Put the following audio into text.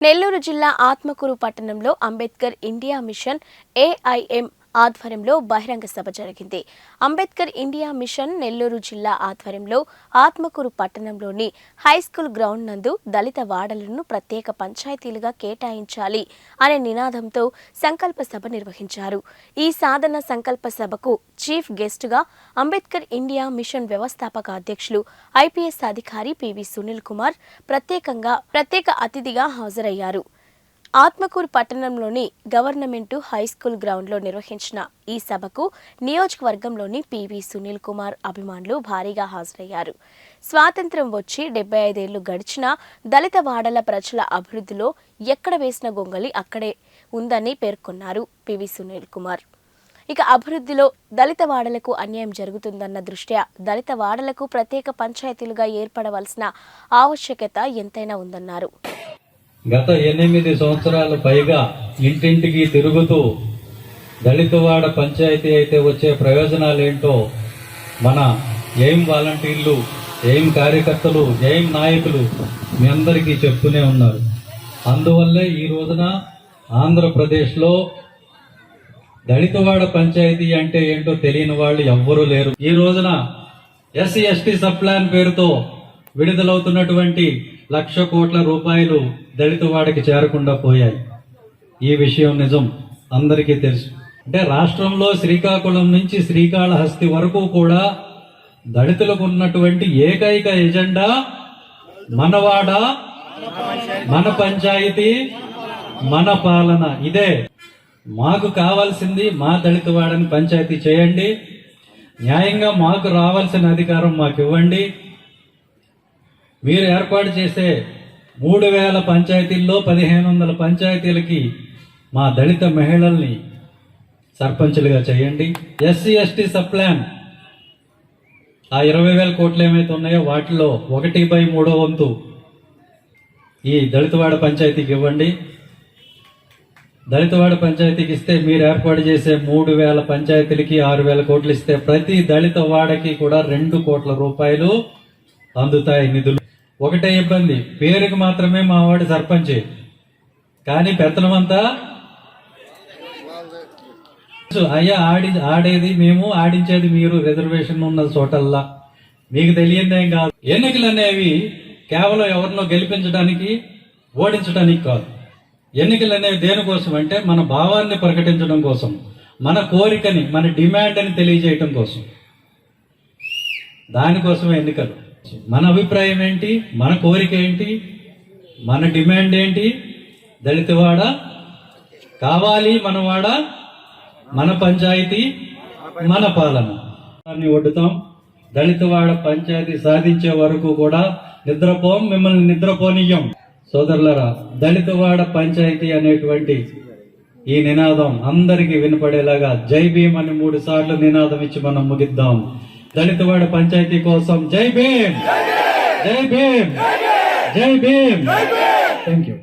నెల్లూరు జిల్లా ఆత్మకూరు పట్టణంలో Ambedkar India mission AIM ఆధ్వర్యంలో బహిరంగ సభ జరిగింది. అంబేద్కర్ ఇండియా మిషన్ నెల్లూరు జిల్లా ఆధ్వర్యంలో ఆత్మకూరు పట్టణంలోని హైస్కూల్ గ్రౌండ్ నందు దళిత వాడలను ప్రత్యేక పంచాయతీలుగా కేటాయించాలి అనే నినాదంతో సంకల్ప సభ నిర్వహించారు. ఈ సాధన సంకల్ప సభకు చీఫ్ గెస్ట్ గా అంబేద్కర్ ఇండియా మిషన్ వ్యవస్థాపక అధ్యక్షులు ఐపీఎస్ అధికారి పివి సునీల్ కుమార్ ప్రత్యేక అతిథిగా హాజరయ్యారు. ఆత్మకూరు పట్టణంలోని గవర్నమెంట్ హైస్కూల్ గ్రౌండ్లో నిర్వహించిన ఈ సభకు నియోజకవర్గంలోని పివి సునీల్ కుమార్ అభిమానులు భారీగా హాజరయ్యారు. స్వాతంత్ర్యం వచ్చి 75 ఏళ్లు గడిచినా దళిత వాడల ప్రజల అభివృద్ధిలో ఎక్కడ వేసిన గొంగలి అక్కడే ఉందని పేర్కొన్నారు పివి సునీల్ కుమార్. ఇక అభివృద్ధిలో దళిత వాడలకు అన్యాయం జరుగుతుందన్న దృష్ట్యా దళిత వాడలకు ప్రత్యేక పంచాయతీలుగా ఏర్పడవలసిన ఆవశ్యకత ఎంతైనా ఉందన్నారు. గత 8 సంవత్సరాలు పైగా ఇంటింటికి తిరుగుతూ దళితవాడ పంచాయతీ అయితే వచ్చే ప్రయోజనాలు ఏంటో మన ఏం వాలంటీర్లు, ఏం కార్యకర్తలు, ఏం నాయకులు మీ అందరికీ చెప్తూనే ఉన్నారు. అందువల్లే ఈ రోజున ఆంధ్రప్రదేశ్లో దళితవాడ పంచాయతీ అంటే ఏంటో తెలియని వాళ్ళు ఎవ్వరూ లేరు. ఈ రోజున ఎస్సీ ఎస్టీ సబ్ ప్లాన్ పేరుతో విడుదలవుతున్నటువంటి 1,00,000 కోట్ల రూపాయలు దళితవాడకి చేరకుండా పోయాయి. ఈ విషయం నిజం, అందరికీ తెలుసు. అంటే రాష్ట్రంలో శ్రీకాకుళం నుంచి శ్రీకాళహస్తి వరకు కూడా దళితులకు ఉన్నటువంటి ఏకైక ఎజెండా మనవాడ, మన పంచాయతీ, మన పాలన. ఇదే మాకు కావాల్సింది. మా దళితవాడని పంచాయతీ చేయండి, న్యాయంగా మాకు రావాల్సిన అధికారం మాకు ఇవ్వండి. మీరు ఏర్పాటు చేసే 3,000 పంచాయతీల్లో 1,500 పంచాయతీలకి మా దళిత మహిళల్ని సర్పంచులుగా చేయండి. ఎస్సీ ఎస్టీ సబ్ ప్లాన్ ఆ 20,000 కోట్లు ఏమైతే ఉన్నాయో వాటిలో 1/3 వంతు ఈ దళితవాడ పంచాయతీకి ఇవ్వండి. దళితవాడ పంచాయతీకి ఇస్తే మీరు ఏర్పాటు చేసే 3,000 పంచాయతీలకి 6,000 కోట్లు ఇస్తే ప్రతి దళిత వాడకి కూడా 2 కోట్ల రూపాయలు అందుతాయి నిధులు. ఒకటే ఇబ్బంది, పేరుకి మాత్రమే మా వాడి సర్పంచ్, కానీ పెత్తనమంతా అయ్యా ఆడేది మేము, ఆడించేది మీరు. రిజర్వేషన్ ఉన్న చోటల్లా మీకు తెలియదేం కాదు. ఎన్నికలు అనేవి కేవలం ఎవరినో గెలిపించడానికి, ఓడించడానికి కాదు. ఎన్నికలు అనేవి దేనికోసం అంటే మన భావాన్ని ప్రకటించడం కోసం, మన కోరికని, మన డిమాండ్ అని తెలియజేయటం కోసం. దానికోసమే ఎన్నికలు. మన అభిప్రాయం ఏంటి, మన కోరిక ఏంటి, మన డిమాండ్ ఏంటి? దళితవాడ కావాలి, మనవాడ, మన పంచాయతీ, మన పాలన వడ్డుతాం. దళితవాడ పంచాయతీ సాధించే వరకు కూడా నిద్రపోం, మిమ్మల్ని నిద్రపోనియ్యం. సోదరులరా, దళితవాడ పంచాయతీ అనేటువంటి ఈ నినాదం అందరికీ వినపడేలాగా జై భీమ్ అని 3 సార్లు నినాదం ఇచ్చి మనం ముగిద్దాం. దళితవాడ పంచాయతీ కోసం జై భీమ్, జై భీమ్, జై భీమ్. Thank you.